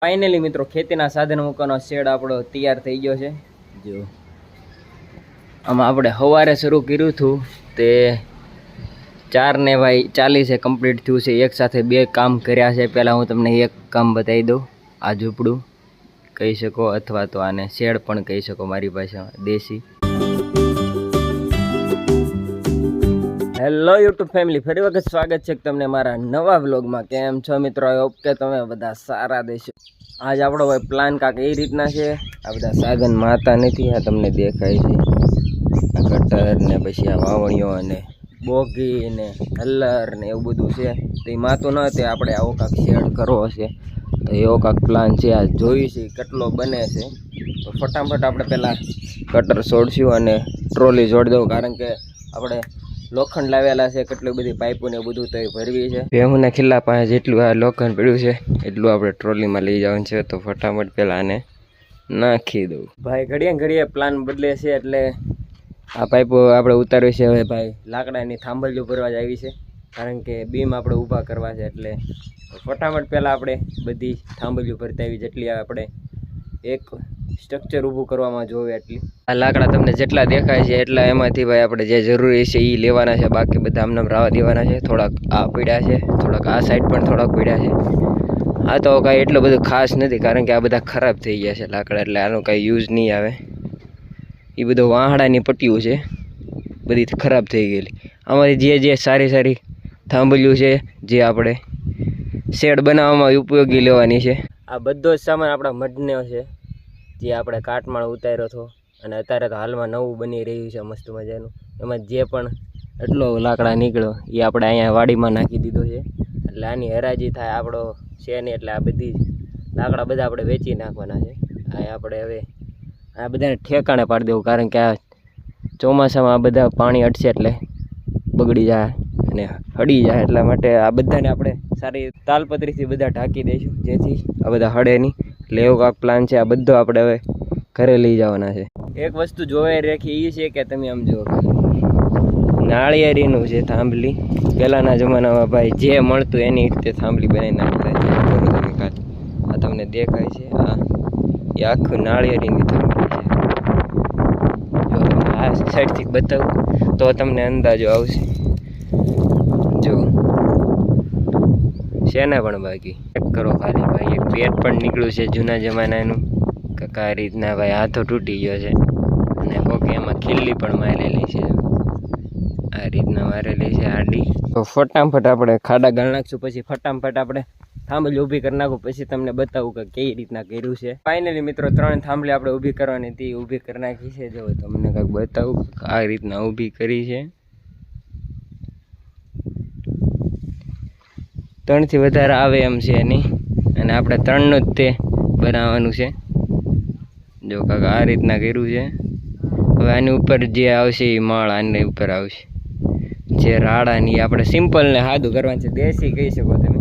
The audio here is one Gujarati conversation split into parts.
ફાઇનલી મિત્રો ખેતીના સાધન મૂકવાનો શેડ આપણો તૈયાર થઈ ગયો છે। જો આમાં આપણે સવારે શરૂ કર્યું હતું તે 4:40 કમ્પ્લીટ થયું છે। એક સાથે બે કામ કર્યા છે। પહેલાં હું તમને એક કામ બતાવી દઉં। આ ઝૂંપડું કહી શકો અથવા તો આને શેડ પણ કહી શકો મારી ભાષામાં દેશી। હેલો યુટ્યુબ ફેમિલી, ફરી વખત સ્વાગત છે તમને મારા નવા વ્લોગમાં। કેમ છો મિત્રો? આઈ હોપ કે તમે બધા સારા દેશો। આજ આપણો ભાઈ પ્લાન કાંક એ રીતના છે। આ બધા સાધન માતા નથી, આ તમને દેખાય છે, આ કટર ને પછી આ વાવણીઓ અને બોગી ને હલ્લર ને એવું બધું છે। તો એ માતું ન તે આપણે આવો કાંક શેડ કરવો છે, તો એવો કાંક પ્લાન છે। આ જોઈશું કેટલો બને છે। તો ફટાફટ આપણે પહેલાં કટર છોડશું અને ટ્રોલી જોડી દઉં, કારણ કે આપણે લોખંડ લાવેલા છે, કેટલી બધી પાઇપો ને બધું તો એ ભરવી છે। ભેહુંના ખિલ્લા પાસે જેટલું આ લોખંડ પડ્યું છે એટલું આપણે ટ્રોલીમાં લઈ જવાનું છે। તો ફટાફટ પહેલાં આને નાખી દઉં। ભાઈ ઘડીએ ઘડીએ પ્લાન બદલે છે, એટલે આ પાઇપો આપણે ઉતારવી છે। હવે ભાઈ લાકડાની થાંભલીઓ ભરવા જ આવી છે, કારણ કે બીમ આપણે ઊભા કરવા છે। એટલે ફટાફટ પહેલાં આપણે બધી થાંભલીઓ ભરતા આવી, જેટલી આપણે એક સ્ટ્રક્ચર ઊભું કરવામાં જોવે એટલી। આ લાકડા તમને જેટલા દેખાય છે એટલા એમાંથી ભાઈ આપણે જે જરૂરી છે એ લેવાના છે, બાકી બધા આમને રાવા દેવાના છે। થોડાક આ પડ્યા છે, થોડાક આ સાઈડ પણ થોડાક પડ્યા છે। આ તો કાંઈ એટલું બધું ખાસ નથી, કારણ કે આ બધા ખરાબ થઈ ગયા છે લાકડા, એટલે આનો કાંઈ યુઝ નહીં આવે। એ બધું વાહડાની પટ્ટીઓ છે, બધી ખરાબ થઈ ગયેલી। આમાંથી જે સારી થાંભલીઓ છે જે આપણે શેડ બનાવવામાં ઉપયોગી લેવાની છે। આ બધો જ સામાન આપણા મઢનો છે, જે આપણે કાટમાળ ઉતાર્યો હતો, અને અત્યારે તો હાલમાં નવું બની રહ્યું છે મસ્ત મજાનું। એમાં જે પણ એટલો લાકડા નીકળ્યો એ આપણે અહીંયા વાડીમાં નાખી દીધો છે, એટલે આની હરાજી થાય આપણો છે નહીં। એટલે આ બધી લાકડા બધા આપણે વેચી નાખવાના છે। આ આપણે હવે આ બધાને ઠેકાણે પાડી દેવું, કારણ કે આ ચોમાસામાં આ બધા પાણી અટશે એટલે બગડી જાય અને હળી જાય, એટલા માટે આ બધાને આપણે સારી તાલપત્રીથી બધા ઢાંકી દઈશું, જેથી આ બધા હળે નહીં। એટલે એવો કાંક પ્લાન છે। આ બધો આપણે હવે ઘરે લઈ જવાના છે। એક વસ્તુ જોવાઈ રાખી એ છે કે તમે આમ જુઓ, નાળિયેરીનું છે થાંભલી। પહેલાંના જમાનામાં ભાઈ જે મળતું એની રીતે થાંભલી બનાવી નાખતા છે। તમે કાંઈ આ તમને દેખાય છે, આ એ આખું નાળિયેરીની થાંભલી છે। જો તમને આ સાઈડથી બતાવું તો તમને અંદાજો આવશે। જો છે ને પણ બાકી ચેક કરો ખાલી ભાઈ, એક પેટ પણ નીકળ્યું છે જૂના જમાનાનું। આ રીતના ભાઈ હાથો તૂટી ગયો છે, અને કોકે એમાં ખીલ્લી પણ મારેલી છે, આ રીતના મારેલી છે આડી। તો ફટાફટ આપણે ખાડા ગાળ નાખશું, પછી ફટાફટ આપણે થાંભલી ઊભી કરી નાખું, પછી તમને બતાવું કે કઈ રીતના કર્યું છે। ફાઇનલી મિત્રો 3 થાંભલી આપણે ઊભી કરવાની હતી, ઊભી કરી નાખી છે। જો તમને કંઈક બતાવું, આ રીતના ઊભી કરી છે। 3 થી વધારે આવે એમ છે નહીં, અને આપણે 3નું જ તે બનાવવાનું છે। જો કાંક આ રીતના કર્યું છે। હવે આની ઉપર જે આવશે એ માળ આની ઉપર આવશે, જે રાડાની આપણે સિમ્પલ ને સાદું કરવાનું છે, દેશી કહી શકો તમે।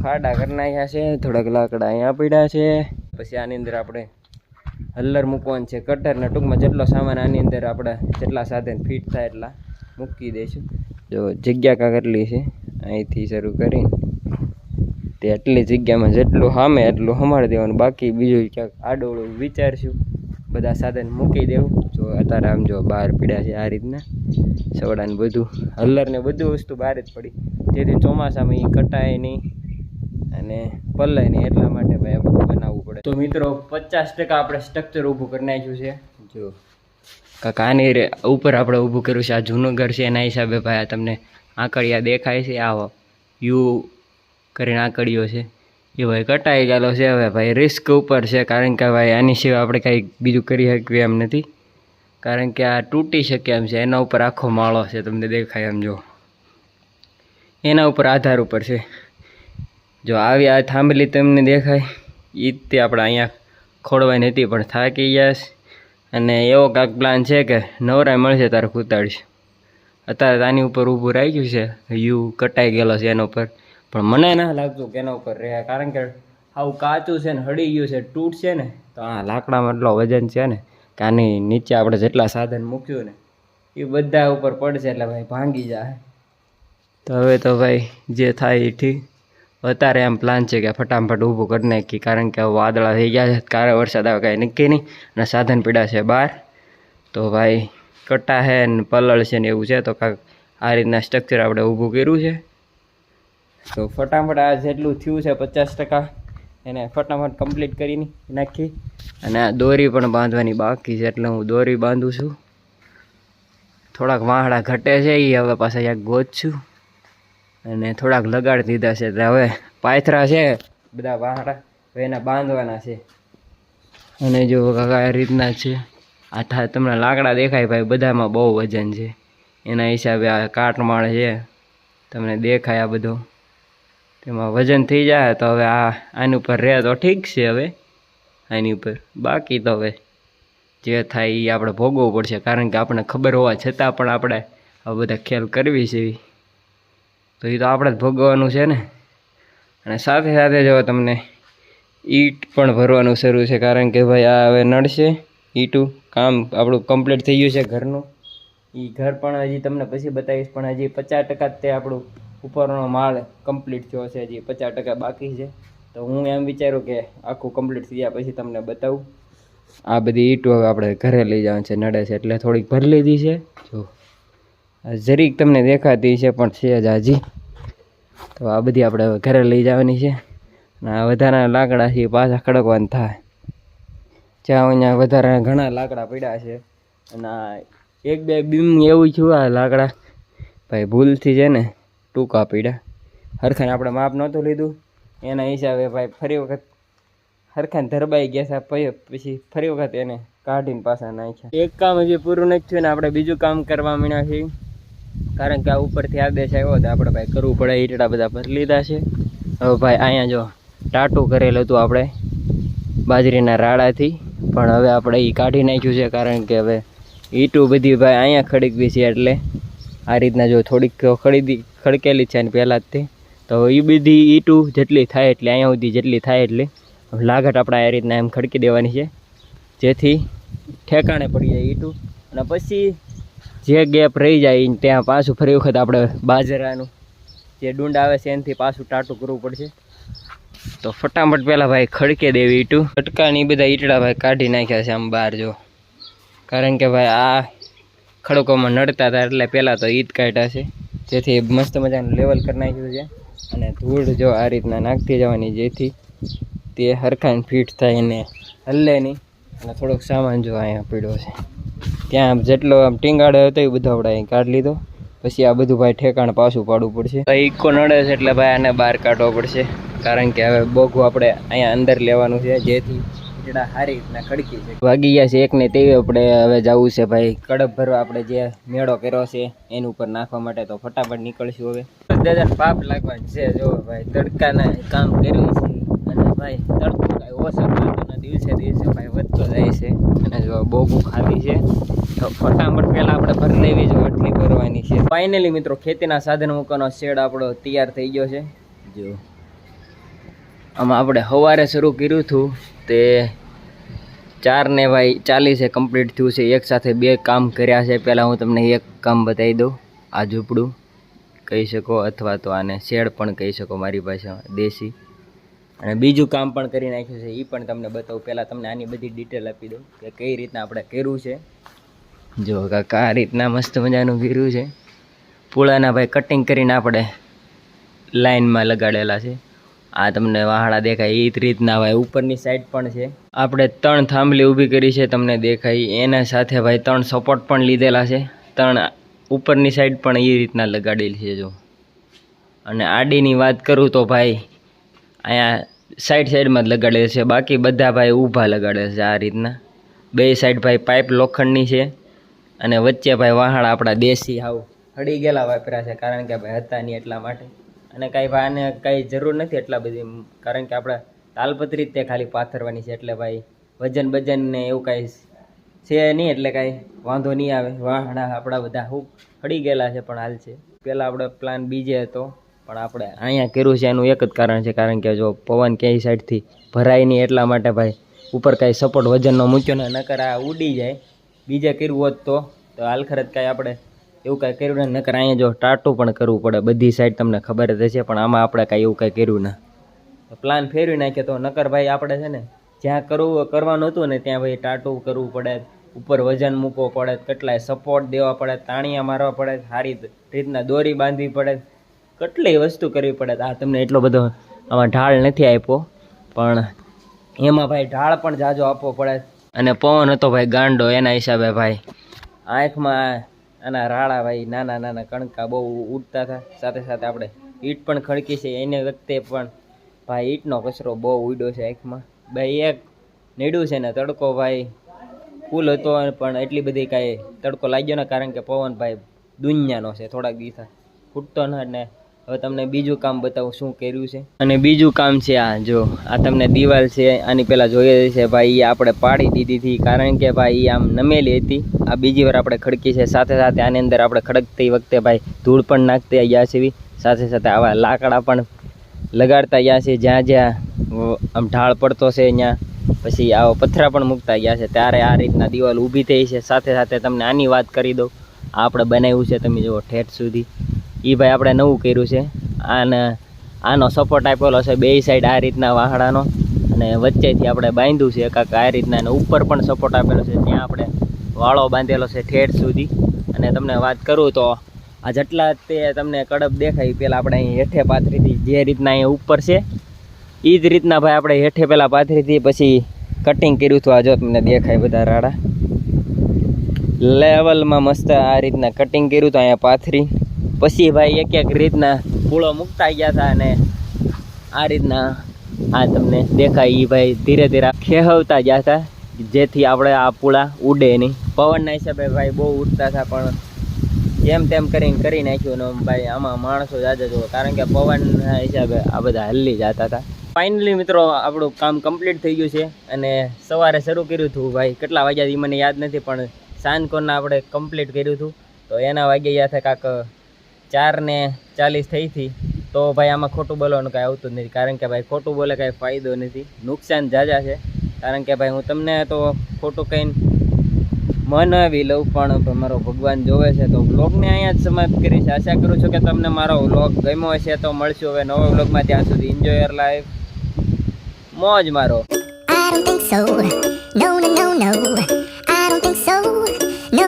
ખાડા કરી નાખ્યા છે, થોડાક લાકડા અહીંયા પડ્યા છે। પછી આની અંદર આપણે હલ્લર મૂકવાનું છે, કટરના ટૂંકમાં જેટલો સામાન આની અંદર આપણે જેટલા સાધન ફિટ થાય એટલા મૂકી દઈશું। જો જગ્યા કાંક એટલી છે, અહીંથી શરૂ કરીને તે એટલી જગ્યામાં જેટલું સામે એટલું સંભાળી દેવાનું, બાકી બીજું ક્યાંક આડોળું વિચારશું, બધા સાધન મૂકી દેવું। જો અત્યારે આમ જો બહાર પડ્યા છે આ રીતના સવડાને બધું, હલ્લર ને બધું વસ્તુ બહાર જ પડી, જેથી ચોમાસામાં એ કટાય નહીં અને પલાય નહીં, એટલા માટે ભાઈ આ બધું બનાવવું પડે। તો મિત્રો 50% આપણે સ્ટ્રક્ચર ઊભું કરી નાખ્યું છે। જો કાંક આની ઉપર આપણે ઊભું કર્યું છે, આ જૂનું ઘર છે એના હિસાબે ભાઈ આ તમને આંકડિયા દેખાય છે, આવો યુ કરીને આંકડીઓ છે એ ભાઈ કટાઈ ગયેલો છે। હવે ભાઈ રિસ્ક ઉપર છે, કારણ કે ભાઈ આની સિવાય આપણે કાંઈ બીજું કરી શકીએ એમ નથી, કારણ કે આ તૂટી શકે એમ છે। એના ઉપર આખો માળો છે, તમને દેખાય એમ, જો એના ઉપર આધાર ઉપર છે। જો આવી આ થાંભલી તમને દેખાય એ જ તે આપણે અહીંયા ખોડવાની હતી, પણ થાકી ગયા છે, અને એવો કાંક પ્લાન છે કે નવરાય મળશે ત્યારે કૂતાડીશ। અત્યારે આની ઉપર ઊભું રાખ્યું છે, યુ કટાઈ ગયેલો છે એના ઉપર, પણ મને ના લાગતું કે એના ઉપર રહે, કારણ કે આવું કાચું છે ને હળી ગયું છે, તૂટશે ને તો આ લાકડામાં એટલો વજન છે ને કે આની નીચે આપણે જેટલા સાધન મૂક્યું ને એ બધા ઉપર પડશે, એટલે ભાઈ ભાંગી જાય। તો હવે તો ભાઈ જે થાય એ ઠીક, અત્યારે એમ પ્લાન છે કે ફટાફટ ઊભું કરી નાખી, કારણ કે વાદળા થઈ ગયા છે, ક્યારે વરસાદ આવે કાંઈ નક્કી નહીં, અને સાધન પીડા છે બહાર. તો ભાઈ કટ્ટા છે ને પલળ છે ને એવું છે, તો કાંઈક આ રીતના સ્ટ્રક્ચર આપણે ઊભું કર્યું છે. તો ફટાફટ આ જેટલું થયું છે 50% એને ફટાફટ કમ્પ્લીટ કરી નાખી. અને આ દોરી પણ બાંધવાની બાકી છે, એટલે હું દોરી બાંધું છું. થોડાક વાહડા ઘટે છે એ હવે પાછા ક્યાંક ગોતશું, અને થોડાક લગાડી દીધા છે. એટલે હવે પાથરા છે બધા વાહડા, હવે એના બાંધવાના છે. અને જો આ રીતના છે, આ તમને લાકડા દેખાય ભાઈ, બધામાં બહુ વજન છે. એના હિસાબે આ કાટમાળ છે તમને દેખાય, આ બધું તેમાં વજન થઈ જાય. તો હવે આની ઉપર રહે તો ઠીક છે, હવે આની ઉપર બાકી તો હવે જે થાય એ આપણે ભોગવવું પડશે, કારણ કે આપણને ખબર હોવા છતાં પણ આપણે આ બધા ખેલ કરવી છે, તો એ તો આપણે જ ભોગવવાનું છે ને. અને સાથે સાથે જો તમને ઈંટ પણ ભરવાનું શરૂ છે, કારણ કે ભાઈ આ હવે નડશે. ઈંટું કામ આપણું કમ્પ્લીટ થઈ ગયું છે ઘરનું. એ ઘર પણ હજી તમને પછી બતાવીશ, પણ હજી 50% તે આપણું ઉપરનો માળ કમ્પ્લીટ થયો છે, હજી 50% બાકી છે. તો હું એમ વિચારું કે આખું કમ્પ્લીટ થઈ ગયા પછી તમને બતાવું. આ બધી ઈંટો હવે આપણે ઘરે લઈ જવાનું છે, નડે છે એટલે થોડીક ભરી લીધી છે. જો જરીક તમને દેખાતી છે પણ છે જ હજી. તો આ બધી આપણે હવે ઘરે લઈ જવાની છે. અને આ વધારાના લાકડા છે પાછા ખડકવાનું થાય. જ્યાં અહીંયા વધારે ઘણા લાકડા પડ્યા છે, અને આ 1-2 બીમ એવું થયું આ લાકડા ભાઈ ભૂલથી છે ને ટૂંકા પડ્યા. હરખાને આપણે માપ નહોતું લીધું, એના હિસાબે ભાઈ ફરી વખત હરખાને ધરબાઈ ગયા છે. પછી ફરી વખત એને કાઢીને પાછા નાખ્યા. એક કામ હજી પૂરું નથી થયું ને આપણે બીજું કામ કરવા માંડ્યા છીએ, કારણ કે આ ઉપરથી આદેશ આવ્યો તો આપણે ભાઈ કરવું પડે. ઈટડા બધા ભરી લીધા છે. હવે ભાઈ અહીંયા જો ટાટું કરેલું હતું આપણે બાજરીના રાડાથી, પણ હવે આપણે એ કાઢી નાખ્યું છે, કારણ કે હવે ઈંટું બધી ભાઈ અહીંયા ખડકવી છે. એટલે આ રીતના જો થોડીક ખડકેલી છે ને પહેલાં જ તે, તો એ બધી ઈંટું જેટલી થાય એટલી અહીંયા સુધી જેટલી થાય એટલી લાગટ આપણે આ રીતના એમ ખડકી દેવાની છે, જેથી ઠેકાણે પડી જાય ઈંટું. અને પછી જે ગેપ રહી જાય ત્યાં પાછું ફરી વખત આપણે બાજરાનું જે ડુંડ આવે છે એનાથી પાછું ટાટું કરવું પડશે. તો ફટાફટ પહેલાં ભાઈ ખડકે દેવી ઈંટું. ખટકાની બધા ઈંટડા ભાઈ કાઢી નાખ્યા છે આમ બહાર જો, કારણ કે ભાઈ આ ખડકોમાં નડતા હતા એટલે પહેલાં તો ઈદ કાઢ્યા છે, જેથી મસ્ત મજાનું લેવલ કરી નાખ્યું છે. અને ધૂળ જો આ રીતના નાખતી જવાની, જેથી તે હરખાને ફિટ થાય ને હલ્લે નહીં. અને થોડોક સામાન જો અહીંયા પીડ્યો છે, ત્યાં જેટલો આમ ટીંગાડો હતો એ બધો આપણે અહીં કાઢી લીધો. પછી આ બધું ભાઈ ઠેકાણ પાછું પાડવું પડશે. ઈકો નડે છે એટલે ભાઈ આને બહાર કાઢવો પડશે, કારણ કે હવે બોગું આપણે અહીંયા અંદર લેવાનું છે, જેથી ઈંટડા સારી રીતના ખડકી છે. વાગી ગયા છે 1 ને તેવી આપણે હવે જવું છે ભાઈ કડપ ભરવા. આપણે જે મેળો કર્યો છે એની ઉપર નાખવા માટે, તો ફટાફટ નીકળશું હવે. દાદા પાપ લાગવાનું છે જો ભાઈ, તડકાના કામ કર્યું છે, અને ભાઈ તડકો કાંઈ ઓછો પડતો દિવસે ભાઈ વધતો જાય છે. અને જો બોગું ખાલી છે, તો ફટાફટ પહેલાં આપણે ભરી લેવી જો એટલી ભરવાની છે. ફાઇનલી મિત્રો ખેતીના સાધન મૂકવાનો શેડ આપણો તૈયાર થઈ ગયો છે. જો આમાં આપણે સવારે શરૂ કર્યું હતું, તે 4:40 કમ્પ્લીટ થયું છે. એક સાથે 2 કામ કર્યા છે. પહેલાં હું તમને એક કામ બતાવી દઉં. આ ઝૂંપડું કહી શકો, અથવા તો આને શેડ પણ કહી શકો મારી ભાષામાં દેશી. અને બીજું કામ પણ કરી નાખ્યું છે, એ પણ તમને બતાવું. પહેલાં તમને આની બધી ડિટેલ આપી દઉં કે કઈ રીતના આપણે કર્યું છે. જો કાકા આ રીતના મસ્ત મજાનું કર્યું છે. પૂળાના ભાઈ કટિંગ કરીને આપણે લાઇનમાં લગાડેલા છે. આ તમને વાહડા દેખાય એ રીતના ભાઈ ઉપરની સાઈડ પણ છે. આપણે 3 થાંભલી ઊભી કરી છે, તમને દેખાય. એના સાથે ભાઈ 3 સપોર્ટ પણ લીધેલા છે. 3 ઉપરની સાઈડ પણ એ રીતના લગાડેલી છે જો. અને આડીની વાત કરું તો ભાઈ અહીંયા સાઈડમાં જ લગાડેલ છે, બાકી બધા ભાઈ ઊભા લગાડેલ છે આ રીતના. 2 સાઈડ ભાઈ પાઇપ લોખંડની છે, અને વચ્ચે ભાઈ વાહડા આપણા દેશી હાવ હળી ગયેલા વાપર્યા છે, કારણ કે ભાઈ હતા નહીં એટલા માટે. અને કાંઈ ભાઈ આને કાંઈ જરૂર નથી એટલા બધી, કારણ કે આપણે તાલપત્રી જ તે ખાલી પાથરવાની છે. એટલે ભાઈ વજન ને એવું કાંઈ છે નહીં, એટલે કાંઈ વાંધો નહીં આવે. વાહડા આપણા બધા હળી ગયેલા છે પણ હાલ છે. પહેલાં આપણે પ્લાન બીજે હતો, પણ આપણે અહીંયા કર્યું છે એનું એક જ કારણ છે, કારણ કે જો પવન ક્યાંય સાઈડથી ભરાય નહીં એટલા માટે ભાઈ ઉપર કાંઈ સપોર્ટ વજનનો મૂક્યો ને, નકર આ ઉડી જાય. બીજે કર્યું હોત તો હાલ ખરત કાંઈ આપણે એવું કાંઈ કર્યું ને, નકર અહીંયા જો ટાટું પણ કરવું પડે બધી સાઈડ, તમને ખબર જ હશે, પણ આમાં આપણે કાંઈ એવું કાંઈ કર્યું ના, પ્લાન ફેરવી નાખીએ તો નકર ભાઈ આપણે છે ને જ્યાં કરવાનું હતું ને ત્યાં ભાઈ ટાટું કરવું પડે, ઉપર વજન મૂકવો પડે, કેટલાય સપોર્ટ દેવા પડે, તાણિયા મારવા પડે, સારી રીતના દોરી બાંધવી પડે, કેટલી વસ્તુ કરવી પડે. આ તમને એટલો બધો આમાં ઢાળ નથી આપ્યો, પણ એમાં ભાઈ ઢાળ પણ જાજો આપવો પડે. અને પવન હતો ભાઈ ગાંડો, એના હિસાબે ભાઈ આંખમાં આના રાળા ભાઈ નાના નાના કણકા બહુ ઉડતા હતા. સાથે સાથે આપણે ઈંટ પણ ખડકી છે, એને વખતે પણ ભાઈ ઈંટનો કચરો બહુ ઉડ્યો છે આંખમાં. ભાઈ એક નીડું છે ને તડકો ભાઈ ફૂલ હતો, પણ એટલી બધી કાંઈ તડકો લાગ્યો ને, કારણ કે પવન ભાઈ દુનિયાનો છે, થોડાક દિવસ ફૂટતો ન. ને હવે તમને બીજું કામ બતાવું શું કર્યું છે. અને બીજું કામ છે આ જો, આ તમને દિવાલ છે, આની પહેલાં જોઈએ છે ભાઈ, એ આપણે પાડી દીધી હતી, કારણ કે ભાઈ આમ નમેલી હતી. આ બીજી વાર આપણે ખડકી છે. સાથે સાથે આની અંદર આપણે ખડકતી વખતે ભાઈ ધૂળ પણ નાખતી ગયા છે, સાથે સાથે આવા લાકડા પણ લગાડતા ગયા છે, જ્યાં જ્યાં આમ ઢાળ પડતો છે ત્યાં પછી આવા પથરા પણ મૂકતા ગયા છે, ત્યારે આ રીતના દિવાલ ઊભી થઈ છે. સાથે સાથે તમને આની વાત કરી દઉં, આ આપણે બનાવ્યું છે, તમે જુઓ ઠેઠ સુધી, એ ભાઈ આપણે નવું કર્યું છે. આનો સપોર્ટ આપેલો છે બે સાઈડ આ રીતના વાહડાનો, અને વચ્ચેથી આપણે બાંધ્યું છે કાંક આ રીતના, અને ઉપર પણ સપોર્ટ આપેલો છે, ત્યાં આપણે વાળો બાંધેલો છે ઠેઠ સુધી. અને તમને વાત કરું તો આ જેટલા તે તમને કડપ દેખાય, પહેલાં આપણે અહીં હેઠે પાથરીથી જે રીતના અહીંયા ઉપર છે એ જ રીતના ભાઈ આપણે હેઠે પહેલાં પાથરીથી પછી કટિંગ કર્યું હતું. આ જો તમને દેખાય બધા રાડા લેવલમાં મસ્ત આ રીતના કટિંગ કર્યું હતું અહીંયા પાથરી. પછી ભાઈ એક એક રીતના પૂળો મૂકતા ગયા હતા, અને આ રીતના આ તમને દેખાય એ ભાઈ ધીરે ધીરે ખેહવતા ગયા હતા, જેથી આપણે આ પૂળા ઉડે નહીં. પવનના હિસાબે ભાઈ બહુ ઉડતા હતા, પણ જેમ તેમ કરીને કરી નાખ્યું ને ભાઈ આમાં માણસો જાજા જુઓ, કારણ કે પવનના હિસાબે આ બધા હલ્લી જતા હતા. ફાઇનલી મિત્રો આપણું કામ કમ્પ્લીટ થઈ ગયું છે, અને સવારે શરૂ કર્યું હતું ભાઈ, કેટલા વાગ્યા એ મને યાદ નથી, પણ સાંજકોરના આપણે કમ્પ્લીટ કર્યું હતું. તો એના વાગ્યા યા કાંક 4:40 થઈ હતી. તો ભાઈ આમાં ખોટું બોલવાનું કાંઈ આવતું જ નથી, કારણ કે ભાઈ ખોટું બોલે કાંઈ ફાયદો નથી, નુકસાન જાજા છે. કારણ કે ભાઈ હું તમને તો ખોટું કહીને મનાવી લઉં, પણ મારો ભગવાન જોવે છે. તો વ્લોગને અહીંયા જ સમાપ્ત કરીશ. આશા કરું છું કે તમને મારો વ્લોગ ગમ્યો હશે. તો મળશું હવે નવા વ્લોગમાં, ત્યાં સુધી એન્જોય યોર લાઈફ, મોજ મારો. I don't think so. No, no, no, no.